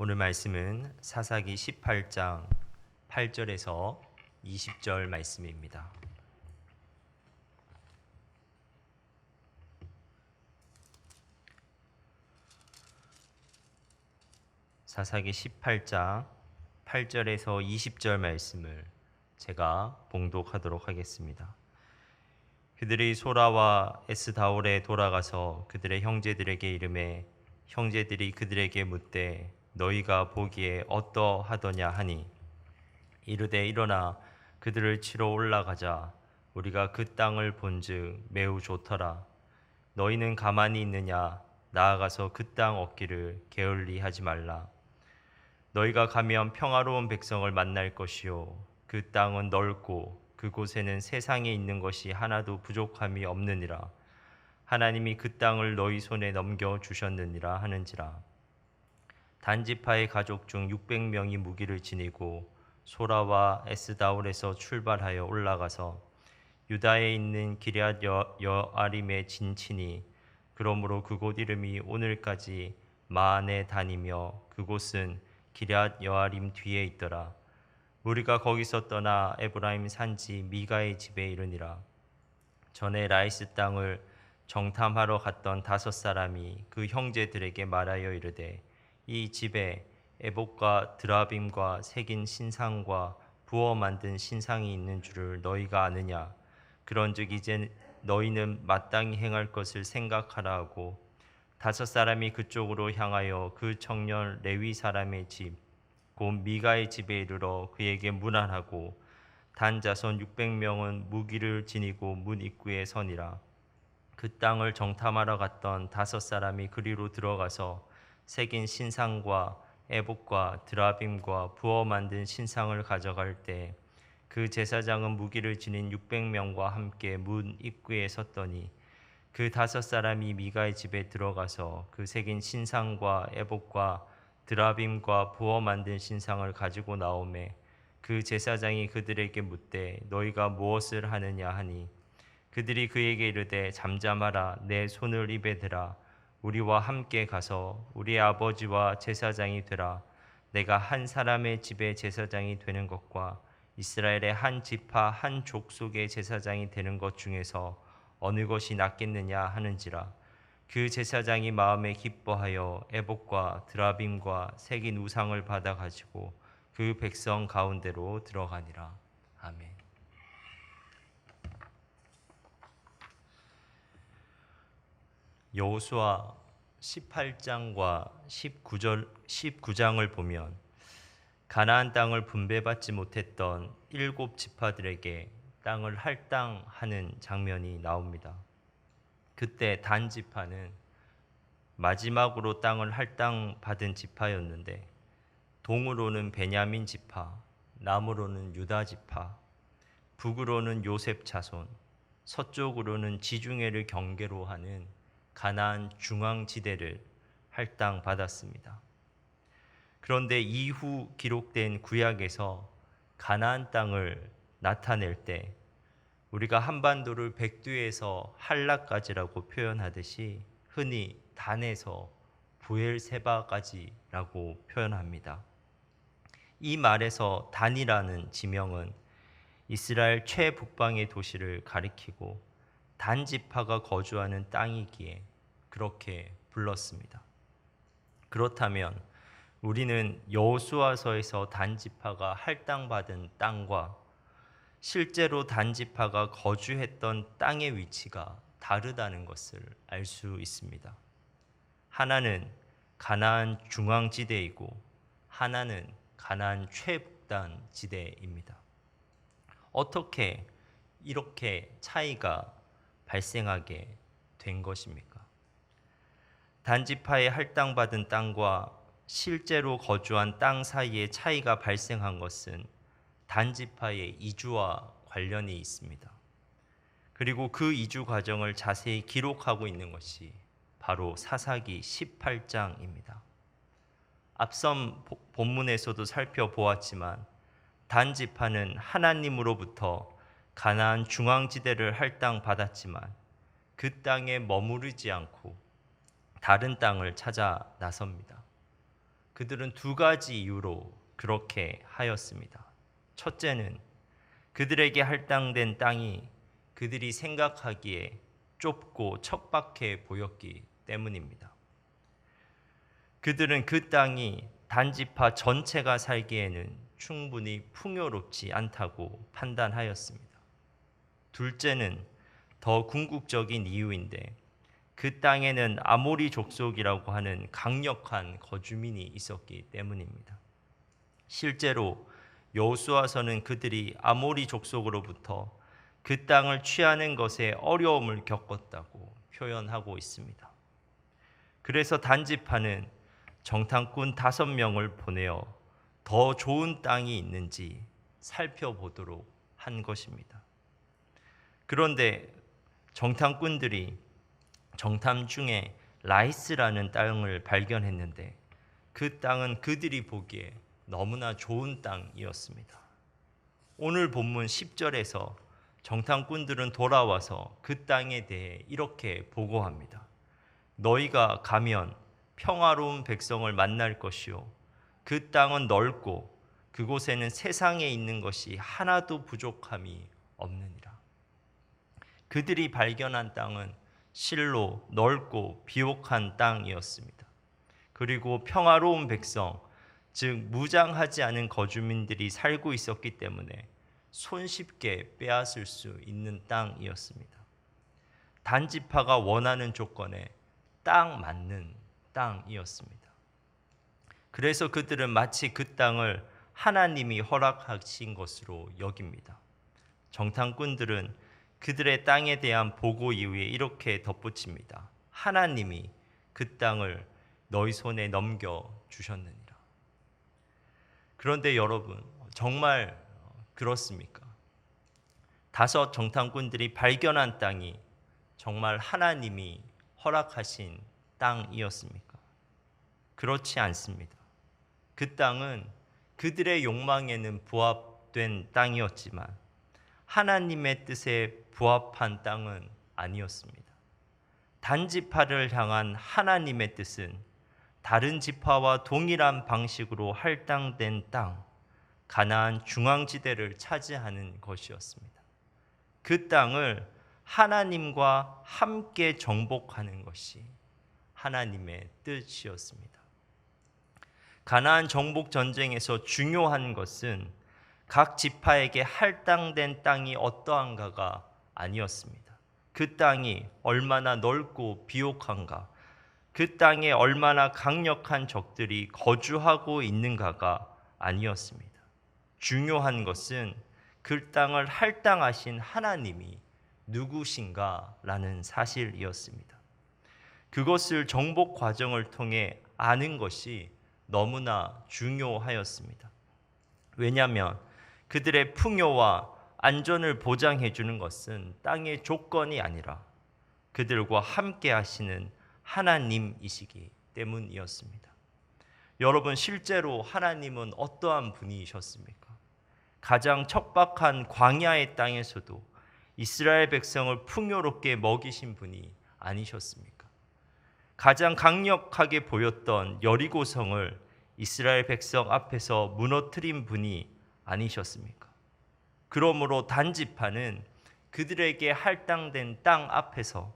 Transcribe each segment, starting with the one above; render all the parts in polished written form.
오늘 말씀은 사사기 18장 8절에서 20절 말씀입니다. 사사기 18장 8절에서 20절 말씀을 제가 봉독하도록 하겠습니다. 그들이 소라와 에스다올에 돌아가서 그들의 형제들에게 이르매 형제들이 그들에게 묻되 너희가 보기에 어떠하더냐 하니 이르되 일어나 그들을 치러 올라가자. 우리가 그 땅을 본즉 매우 좋더라. 너희는 가만히 있느냐? 나아가서 그 땅 얻기를 게을리하지 말라. 너희가 가면 평화로운 백성을 만날 것이요 그 땅은 넓고 그곳에는 세상에 있는 것이 하나도 부족함이 없느니라. 하나님이 그 땅을 너희 손에 넘겨 주셨느니라 하는지라. 단지파의 가족 중 600명이 무기를 지니고 소라와 에스다올에서 출발하여 올라가서 유다에 있는 기럇 여아림에 진치니 그러므로 그곳 이름이 오늘까지 마안에 다니며 그곳은 기럇 여아림 뒤에 있더라. 우리가 거기서 떠나 에브라임 산지 미가의 집에 이르니라. 전에 라이스 땅을 정탐하러 갔던 5사람이 그 형제들에게 말하여 이르되 이 집에 에봇과 드라빔과 새긴 신상과 부어 만든 신상이 있는 줄을 너희가 아느냐? 그런즉 이제 너희는 마땅히 행할 것을 생각하라 하고 5사람이 그쪽으로 향하여 그 청년 레위 사람의 집 곧 미가의 집에 이르러 그에게 문안하고 단 자손 600명은 무기를 지니고 문 입구에 서니라. 그 땅을 정탐하러 갔던 5사람이 그리로 들어가서 새긴 신상과 에봇과 드라빔과 부어 만든 신상을 가져갈 때 그 제사장은 무기를 지닌 600명과 함께 문 입구에 섰더니 그 5사람이 미가의 집에 들어가서 그 새긴 신상과 에봇과 드라빔과 부어 만든 신상을 가지고 나오매 그 제사장이 그들에게 묻되 너희가 무엇을 하느냐 하니 그들이 그에게 이르되 잠잠하라. 내 손을 입에 대라. 우리와 함께 가서 우리 아버지와 제사장이 되라. 내가 한 사람의 집에 제사장이 되는 것과 이스라엘의 한 지파 한 족속의 제사장이 되는 것 중에서 어느 것이 낫겠느냐 하는지라. 그 제사장이 마음에 기뻐하여 에봇과 드라빔과 새긴 우상을 받아 가지고 그 백성 가운데로 들어가니라. 아멘. 여호수아 18장과 19장을 보면 가나안 땅을 분배받지 못했던 7지파들에게 땅을 할당하는 장면이 나옵니다. 그때 단 지파는 마지막으로 땅을 할당받은 지파였는데 동으로는 베냐민 지파, 남으로는 유다 지파, 북으로는 요셉 자손, 서쪽으로는 지중해를 경계로 하는 가나안 중앙지대를 할당받았습니다. 그런데 이후 기록된 구약에서 가나안 땅을 나타낼 때 우리가 한반도를 백두에서 한라까지라고 표현하듯이 흔히 단에서 부엘세바까지라고 표현합니다. 이 말에서 단이라는 지명은 이스라엘 최북방의 도시를 가리키고 단 지파가 거주하는 땅이기에 그렇게 불렀습니다. 그렇다면 우리는 여호수아서에서 단 지파가 할당받은 땅과 실제로 단 지파가 거주했던 땅의 위치가 다르다는 것을 알 수 있습니다. 하나는 가나안 중앙지대이고 하나는 가나안 최북단 지대입니다. 어떻게 이렇게 차이가 발생하게 된 것입니까? 단지파의 할당받은 땅과 실제로 거주한 땅 사이에 차이가 발생한 것은 단지파의 이주와 관련이 있습니다. 그리고 그 이주 과정을 자세히 기록하고 있는 것이 바로 사사기 18장입니다. 앞선 본문에서도 살펴보았지만 단지파는 하나님으로부터 가나안 중앙지대를 할당받았지만 그 땅에 머무르지 않고 다른 땅을 찾아 나섭니다. 그들은 두 가지 이유로 그렇게 하였습니다. 첫째는 그들에게 할당된 땅이 그들이 생각하기에 좁고 척박해 보였기 때문입니다. 그들은 그 땅이 단지파 전체가 살기에는 충분히 풍요롭지 않다고 판단하였습니다. 둘째는 더 궁극적인 이유인데 그 땅에는 아모리 족속이라고 하는 강력한 거주민이 있었기 때문입니다. 실제로 여호수아서는 그들이 아모리 족속으로부터 그 땅을 취하는 것에 어려움을 겪었다고 표현하고 있습니다. 그래서 단지파는 정탐꾼 5명을 보내어 더 좋은 땅이 있는지 살펴보도록 한 것입니다. 그런데 정탐꾼들이 정탐 중에 라이스라는 땅을 발견했는데 그 땅은 그들이 보기에 너무나 좋은 땅이었습니다. 오늘 본문 10절에서 정탐꾼들은 돌아와서 그 땅에 대해 이렇게 보고합니다. 너희가 가면 평화로운 백성을 만날 것이요 그 땅은 넓고 그곳에는 세상에 있는 것이 하나도 부족함이 없느니라. 그들이 발견한 땅은 실로 넓고 비옥한 땅이었습니다. 그리고 평화로운 백성, 즉 무장하지 않은 거주민들이 살고 있었기 때문에 손쉽게 빼앗을 수 있는 땅이었습니다. 단지파가 원하는 조건에 딱 맞는 땅이었습니다. 그래서 그들은 마치 그 땅을 하나님이 허락하신 것으로 여깁니다. 정탐꾼들은 그들의 땅에 대한 보고 이후에 이렇게 덧붙입니다. 하나님이 그 땅을 너희 손에 넘겨 주셨느니라. 그런데 여러분, 정말 그렇습니까? 5 정탐꾼들이 발견한 땅이 정말 하나님이 허락하신 땅이었습니까? 그렇지 않습니다. 그 땅은 그들의 욕망에는 부합된 땅이었지만 하나님의 뜻에 부합한 땅은 아니었습니다. 단지파를 향한 하나님의 뜻은 다른 지파와 동일한 방식으로 할당된 땅, 가나안 중앙지대를 차지하는 것이었습니다. 그 땅을 하나님과 함께 정복하는 것이 하나님의 뜻이었습니다. 가나안 정복 전쟁에서 중요한 것은 각 지파에게 할당된 땅이 어떠한가가 아니었습니다. 그 땅이 얼마나 넓고 비옥한가, 그 땅에 얼마나 강력한 적들이 거주하고 있는가가 아니었습니다. 중요한 것은 그 땅을 할당하신 하나님이 누구신가라는 사실이었습니다. 그것을 정복 과정을 통해 아는 것이 너무나 중요하였습니다. 왜냐하면 그들의 풍요와 안전을 보장해 주는 것은 땅의 조건이 아니라 그들과 함께 하시는 하나님이시기 때문이었습니다. 여러분, 실제로 하나님은 어떠한 분이셨습니까? 가장 척박한 광야의 땅에서도 이스라엘 백성을 풍요롭게 먹이신 분이 아니셨습니까? 가장 강력하게 보였던 여리고성을 이스라엘 백성 앞에서 무너뜨린 분이 아니셨습니까? 그러므로 단지파는 그들에게 할당된 땅 앞에서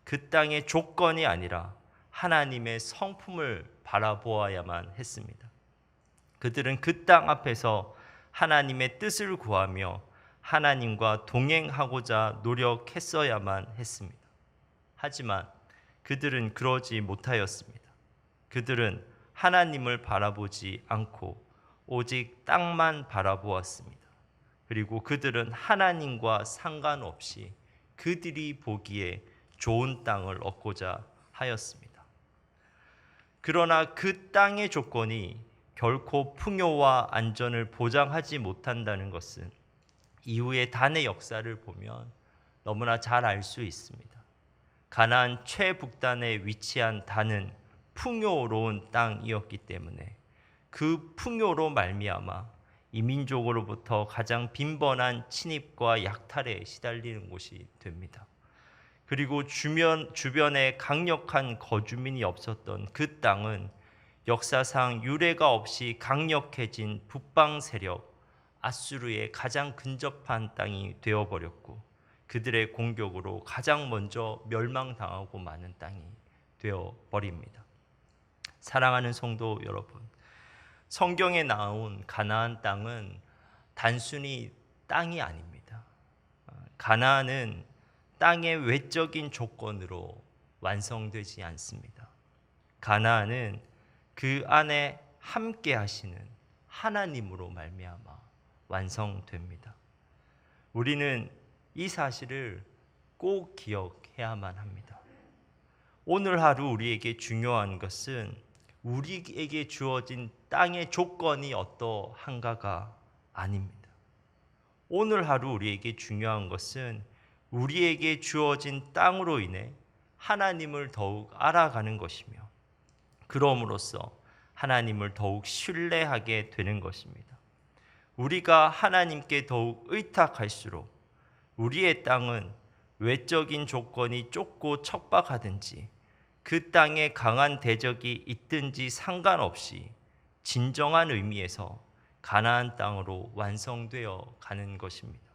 그 땅의 조건이 아니라 하나님의 성품을 바라보아야만 했습니다. 그들은 그 땅 앞에서 하나님의 뜻을 구하며 하나님과 동행하고자 노력했어야만 했습니다. 하지만 그들은 그러지 못하였습니다. 그들은 하나님을 바라보지 않고 오직 땅만 바라보았습니다. 그리고 그들은 하나님과 상관없이 그들이 보기에 좋은 땅을 얻고자 하였습니다. 그러나 그 땅의 조건이 결코 풍요와 안전을 보장하지 못한다는 것은 이후의 단의 역사를 보면 너무나 잘 알 수 있습니다. 가나안 최북단에 위치한 단은 풍요로운 땅이었기 때문에 그 풍요로 말미암아 이민족으로부터 가장 빈번한 침입과 약탈에 시달리는 곳이 됩니다. 그리고 주변에 강력한 거주민이 없었던 그 땅은 역사상 유례가 없이 강력해진 북방 세력 아수르의 가장 근접한 땅이 되어버렸고 그들의 공격으로 가장 먼저 멸망당하고 마는 땅이 되어버립니다. 사랑하는 성도 여러분, 성경에 나온 가나안 땅은 단순히 땅이 아닙니다. 가나안은 땅의 외적인 조건으로 완성되지 않습니다. 가나안은 그 안에 함께 하시는 하나님으로 말미암아 완성됩니다. 우리는 이 사실을 꼭 기억해야만 합니다. 오늘 하루 우리에게 중요한 것은 우리에게 주어진 땅의 조건이 어떠한가가 아닙니다. 오늘 하루 우리에게 중요한 것은 우리에게 주어진 땅으로 인해 하나님을 더욱 알아가는 것이며 그럼으로써 하나님을 더욱 신뢰하게 되는 것입니다. 우리가 하나님께 더욱 의탁할수록 우리의 땅은 외적인 조건이 좁고 척박하든지 그 땅에 강한 대적이 있든지 상관없이 진정한 의미에서 가나안 땅으로 완성되어 가는 것입니다.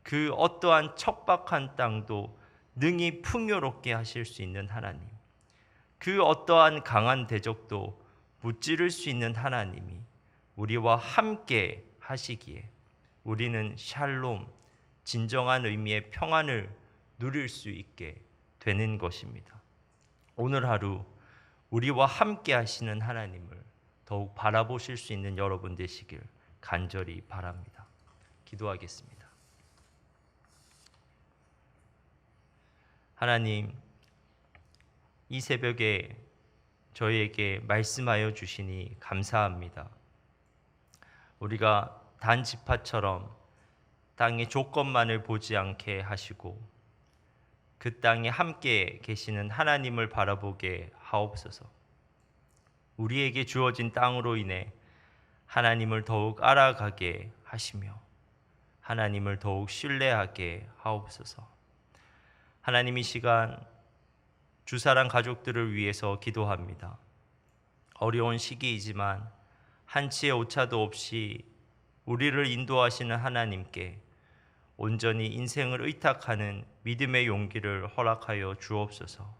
그 어떠한 척박한 땅도 능히 풍요롭게 하실 수 있는 하나님, 그 어떠한 강한 대적도 무찌를 수 있는 하나님이 우리와 함께 하시기에 우리는 샬롬, 진정한 의미의 평안을 누릴 수 있게 되는 것입니다. 오늘 하루 우리와 함께 하시는 하나님을 더욱 바라보실 수 있는 여러분 되시길 간절히 바랍니다. 기도하겠습니다. 하나님, 이 새벽에 저희에게 말씀하여 주시니 감사합니다. 우리가 단지파처럼 땅의 조건만을 보지 않게 하시고 그 땅에 함께 계시는 하나님을 바라보게 하옵소서. 우리에게 주어진 땅으로 인해 하나님을 더욱 알아가게 하시며 하나님을 더욱 신뢰하게 하옵소서. 하나님, 이 시간 주사랑 가족들을 위해서 기도합니다. 어려운 시기이지만 한치의 오차도 없이 우리를 인도하시는 하나님께 온전히 인생을 의탁하는 믿음의 용기를 허락하여 주옵소서.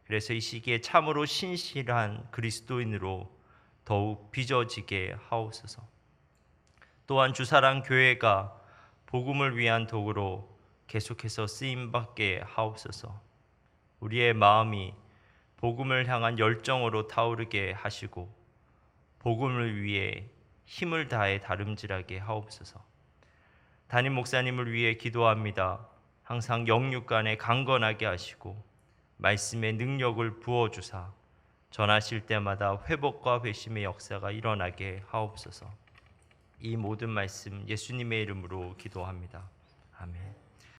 그래서 이 시기에 참으로 신실한 그리스도인으로 더욱 빚어지게 하옵소서. 또한 주사랑 교회가 복음을 위한 도구로 계속해서 쓰임받게 하옵소서. 우리의 마음이 복음을 향한 열정으로 타오르게 하시고 복음을 위해 힘을 다해 다름질하게 하옵소서. 담임 목사님을 위해 기도합니다. 항상 영육간에 강건하게 하시고 말씀의 능력을 부어주사 전하실 때마다 회복과 회심의 역사가 일어나게 하옵소서. 이 모든 말씀 예수님의 이름으로 기도합니다. 아멘.